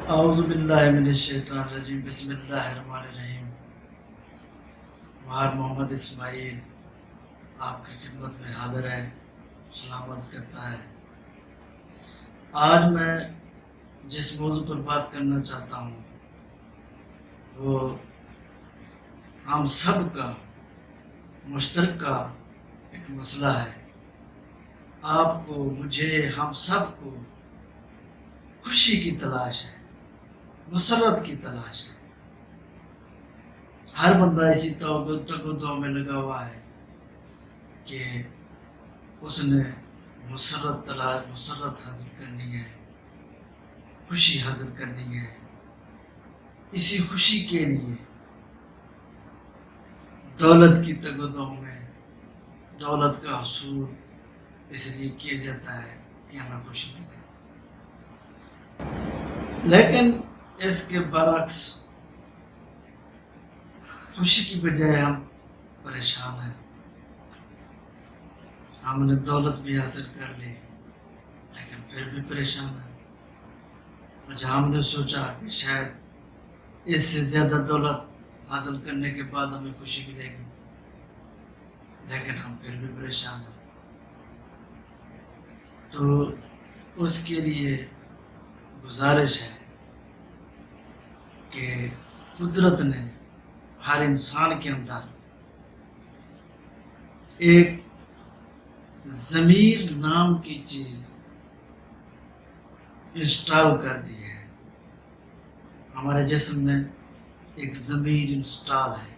اعوذ باللہ من الشیطان الرجیم، بسم اللہ الرحمن الرحیم۔ مہار محمد اسماعیل آپ کی خدمت میں حاضر ہے، سلام عرض کرتا ہے۔ آج میں جس موضوع پر بات کرنا چاہتا ہوں وہ ہم سب کا مشترکہ ایک مسئلہ ہے۔ آپ کو، مجھے، ہم سب کو خوشی کی تلاش ہے، مسرت کی تلاش ہے۔ ہر بندہ اسی تگودو میں لگا ہوا ہے کہ اس نے مسرت حاصل کرنی ہے، خوشی حاصل کرنی ہے۔ اسی خوشی کے لیے دولت کی تگودو میں دولت کا حصول اس لیے کیا جاتا ہے کہ ہمیں خوشی ملے، لیکن اس کے برعکس خوشی کی بجائے ہم پریشان ہیں۔ ہم نے دولت بھی حاصل کر لی لیکن پھر بھی پریشان ہیں۔ اچھا، ہم نے سوچا کہ شاید اس سے زیادہ دولت حاصل کرنے کے بعد ہمیں خوشی ملے گی، لیکن ہم پھر بھی پریشان ہیں۔ تو اس کے لیے گزارش ہے کہ قدرت نے ہر انسان کے اندر ایک ضمیر نام کی چیز انسٹال کر دی ہے۔ ہمارے جسم میں ایک ضمیر انسٹال ہے۔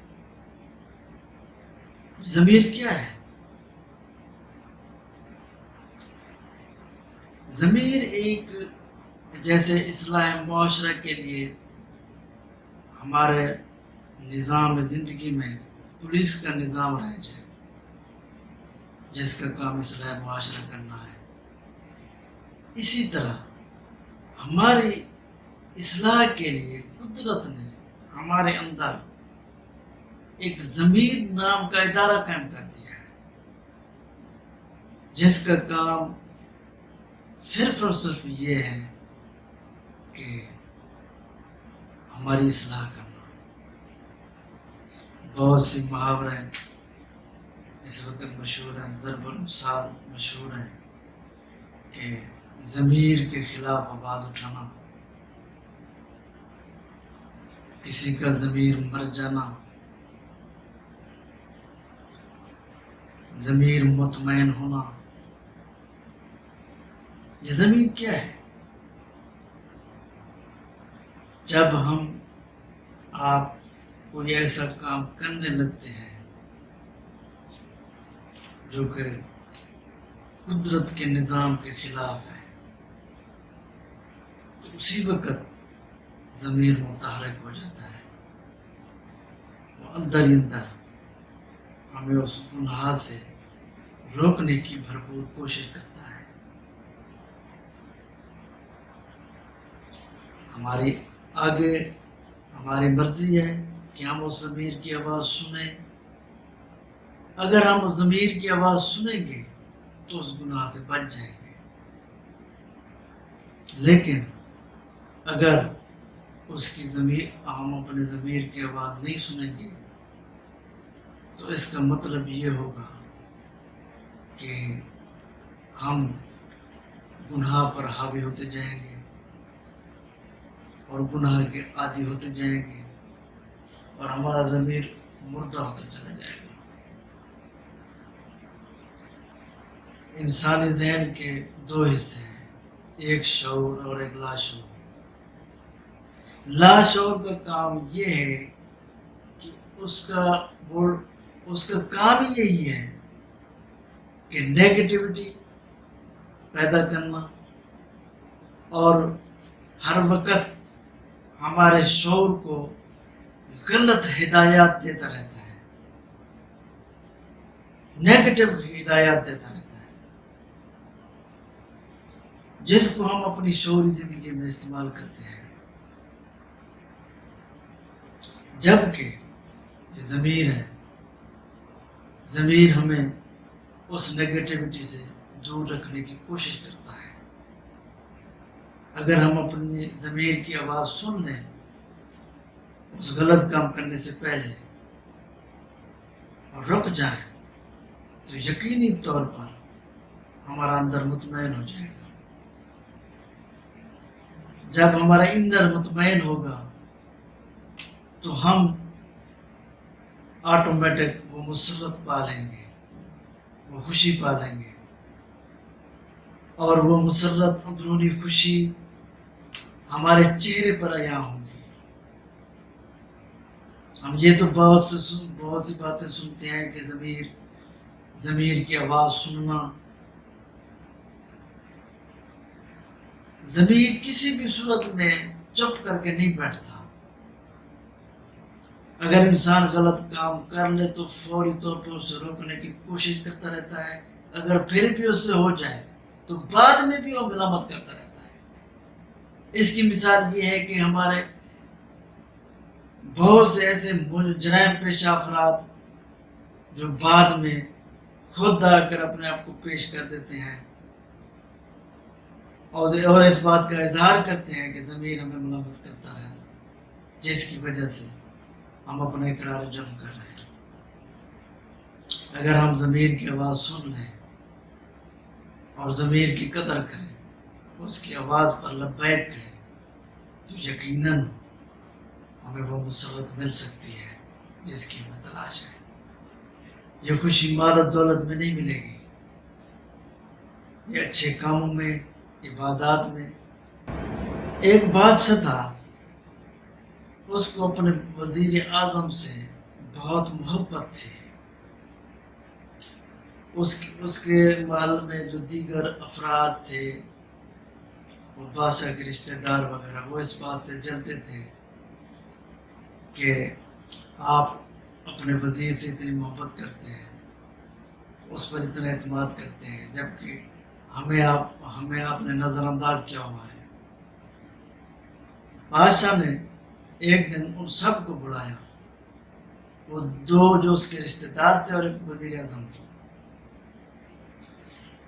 ضمیر کیا ہے؟ ضمیر ایک، جیسے اصلاح معاشرہ کے لیے ہمارے نظام زندگی میں پولیس کا نظام رائج ہے جس کا کام اصلاح معاشرہ کرنا ہے، اسی طرح ہماری اصلاح کے لیے قدرت نے ہمارے اندر ایک ضمیر نام کا ادارہ قائم کر دیا ہے جس کا کام صرف اور صرف یہ ہے کہ ہماری اصلاح کرنا۔ بہت سی محاورے اس وقت مشہور ہیں، ضرب المثال مشہور ہیں کہ ضمیر کے خلاف آواز اٹھانا، کسی کا ضمیر مر جانا، ضمیر مطمئن ہونا۔ یہ ضمیر کیا ہے؟ جب ہم آپ کوئی ایسا کام کرنے لگتے ہیں جو کہ قدرت کے نظام کے خلاف ہے، تو اسی وقت ضمیر متحرک ہو جاتا ہے، وہ اندر ہی اندر ہمیں اس گناہ سے روکنے کی بھرپور کوشش کرتا ہے۔ ہماری آگے ہماری مرضی ہے کہ ہم اس ضمیر کی آواز سنیں۔ اگر ہم اس ضمیر کی آواز سنیں گے تو اس گناہ سے بچ جائیں گے، لیکن اگر ہم اپنے ضمیر کی آواز نہیں سنیں گے تو اس کا مطلب یہ ہوگا کہ ہم گناہ پر حاوی ہوتے جائیں گے اور گناہ کے عادی ہوتے جائیں گے اور ہمارا ضمیر مردہ ہوتا چلا جائے گا۔ انسانی ذہن کے دو حصے ہیں، ایک شعور اور ایک لاشعور۔ لاشعور کا کام یہ ہے کہ اس کا کام ہی یہی ہے کہ نیگیٹیوٹی پیدا کرنا اور ہر وقت ہمارے شعور کو غلط ہدایات دیتا رہتا ہے، نیگیٹو ہدایات دیتا رہتا ہے، جس کو ہم اپنی شعوری زندگی میں استعمال کرتے ہیں، جبکہ یہ ضمیر ہے۔ ضمیر ہمیں اس نیگیٹیوٹی سے دور رکھنے کی کوشش کرتا ہے۔ اگر ہم اپنی ضمیر کی آواز سن لیں اس غلط کام کرنے سے پہلے اور رک جائیں تو یقینی طور پر ہمارا اندر مطمئن ہو جائے گا۔ جب ہمارا اندر مطمئن ہوگا تو ہم آٹومیٹک وہ مسرت پا لیں گے، وہ خوشی پا لیں گے، اور وہ مسرت اندرونی خوشی ہمارے چہرے پر عیاں ہوگی۔ ہم یہ تو بہت سی باتیں سنتے ہیں کہ ضمیر کی آواز سننا، ضمیر کسی بھی صورت میں چپ کر کے نہیں بیٹھتا۔ اگر انسان غلط کام کر لے تو فوری طور پر اسے روکنے کی کوشش کرتا رہتا ہے، اگر پھر بھی اس سے ہو جائے تو بعد میں بھی وہ ملامت کرتا رہتا ہے۔ اس کی مثال یہ ہے کہ ہمارے بہت سے ایسے جرائم پیشہ افراد جو بعد میں خود آ کر اپنے آپ کو پیش کر دیتے ہیں اور اس بات کا اظہار کرتے ہیں کہ ضمیر ہمیں ملامت کرتا ہے، جس کی وجہ سے ہم اپنا اقرار جرم کر رہے ہیں۔ اگر ہم ضمیر کی آواز سن لیں اور ضمیر کی قدر کریں، اس کی آواز پر لبیک کہیں، تو یقیناً ہمیں وہ مسرت مل سکتی ہے جس کی ہمیں تلاش ہے۔ یہ خوشی مال و دولت میں نہیں ملے گی، یہ اچھے کاموں میں، عبادات میں۔ ایک بادشاہ تھا، اس کو اپنے وزیر اعظم سے بہت محبت تھی۔ اس کے محل میں جو دیگر افراد تھے، وہ بادشاہ کے رشتہ دار وغیرہ، وہ اس بات سے جلتے تھے کہ آپ اپنے وزیر سے اتنی محبت کرتے ہیں، اس پر اتنا اعتماد کرتے ہیں، جبکہ ہمیں آپ نے نظر انداز کیا ہوا ہے۔ بادشاہ نے ایک دن ان سب کو بلایا، وہ دو جو اس کے رشتہ دار تھے اور ایک وزیر اعظم تھے۔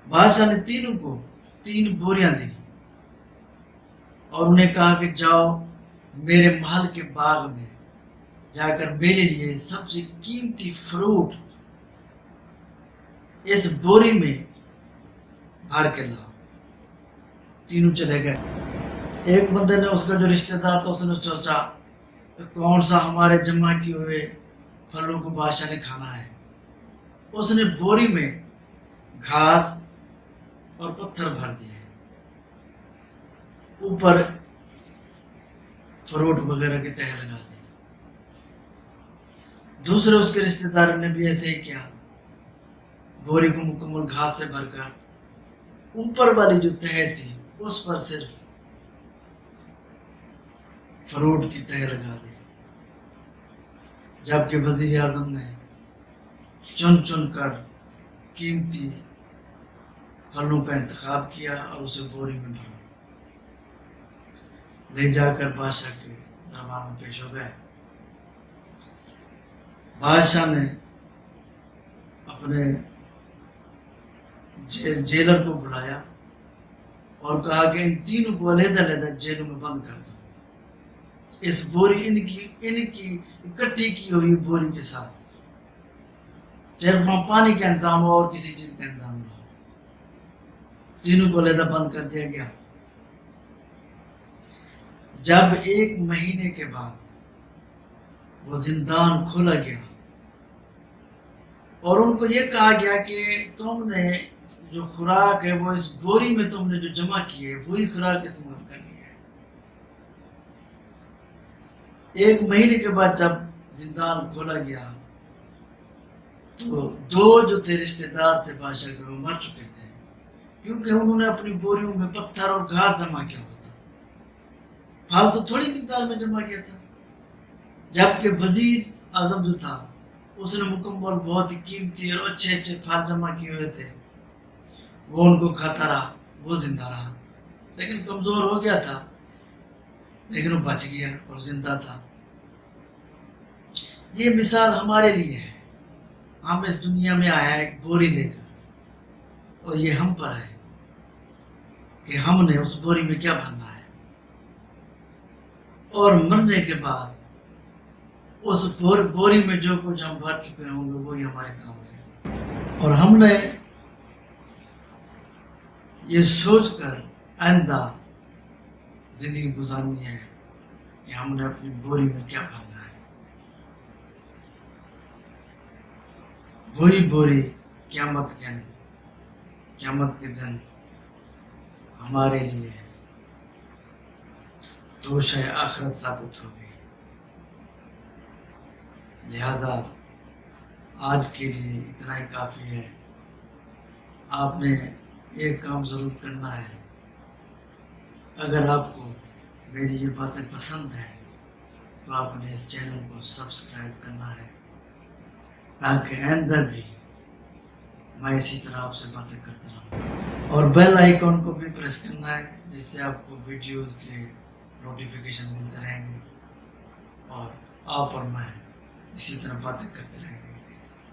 بادشاہ نے تینوں کو 3 بوریاں دی اور انہیں کہا کہ جاؤ میرے محل کے باغ میں جا کر میرے لیے سب سے قیمتی فروٹ اس بوری میں بھر کے لاؤ۔ تینوں چلے گئے۔ ایک بندے نے، اس کا جو رشتہ دار تھا، اس نے سوچا کون سا ہمارے جمع کیے ہوئے پھلوں کو بادشاہ نے کھانا ہے۔ اس نے بوری میں گھاس اور پتھر بھر دیے، اوپر فروٹ وغیرہ کی تہہ لگا دی۔ دوسرے اس کے رشتہ دار نے بھی ایسے ہی کیا، بوری کو مکمل گھاس سے بھر کر اوپر والی جو تہہ تھی اس پر صرف فروٹ کی تہہ لگا دی، جبکہ وزیر اعظم نے چن چن کر قیمتی پھلوں کا انتخاب کیا اور اسے بوری میں بھرا، لے جا کر بادشاہ کے دربار میں پیش ہو گئے۔ بادشاہ نے اپنے جیلر کو بلایا اور کہا کہ ان تینوں کو علیحدہ علیحدہ جیلوں میں بند کر دو، اس بوری ان کی اکٹھی کی ہوئی بوری کے ساتھ، صرف وہاں پانی کا انتظام ہو اور کسی چیز کا انتظام نہ ہو۔ تینوں کو علیحدہ بند کر دیا گیا۔ جب 1 مہینے کے بعد وہ زندان کھولا گیا اور ان کو یہ کہا گیا کہ تم نے جو خوراک ہے وہ اس بوری میں تم نے جو جمع کی ہے وہی خوراک استعمال کرنی ہے۔ 1 مہینے کے بعد جب زندان کھولا گیا تو 2 جو تھے رشتہ دار تھے بادشاہ کے، وہ مر چکے تھے، کیونکہ انہوں نے اپنی بوریوں میں پتھر اور گھاس جمع کیا ہوا تھا، پھل تو تھوڑی مقدار میں جمع کیا تھا۔ جبکہ وزیر اعظم جو تھا اس نے مکمل بہت ہی قیمتی اور اچھے پھل جمع کیے ہوئے تھے، وہ ان کو کھاتا رہا، وہ زندہ رہا، لیکن کمزور ہو گیا تھا، لیکن وہ بچ گیا اور زندہ تھا۔ یہ مثال ہمارے لیے ہے، ہم اس دنیا میں آیا ہے ایک بوری لے کر، اور یہ ہم پر ہے کہ ہم نے اس بوری میں کیا بھرنا ہے۔ اور مرنے کے بعد اس بوری میں جو کچھ ہم بھر چکے ہوں گے وہی ہمارے کام ہے. اور ہم نے یہ سوچ کر آئندہ زندگی گزارنی ہے کہ ہم نے اپنی بوری میں کیا بھرنا ہے. وہی بوری قیامت کے دن ہمارے لیے توشہ آخرت ثابت ہوگی. لہذا آج کے لیے اتنا ہی کافی ہے. آپ نے ایک کام ضرور کرنا ہے. اگر آپ کو میری یہ باتیں پسند ہیں تو آپ نے اس چینل کو سبسکرائب کرنا ہے تاکہ آئندہ بھی میں اسی طرح آپ سے باتیں کرتا رہوں. اور بیل آئیکن کو بھی پریس کرنا ہے جس سے آپ کو ویڈیوز کے نوٹیفیکیشن ملتے رہیں گے اور آپ اور میں اسی طرح باتیں کرتے رہیں گے,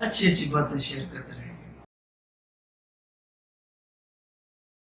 اچھی باتیں شیئر کرتے رہیں گے.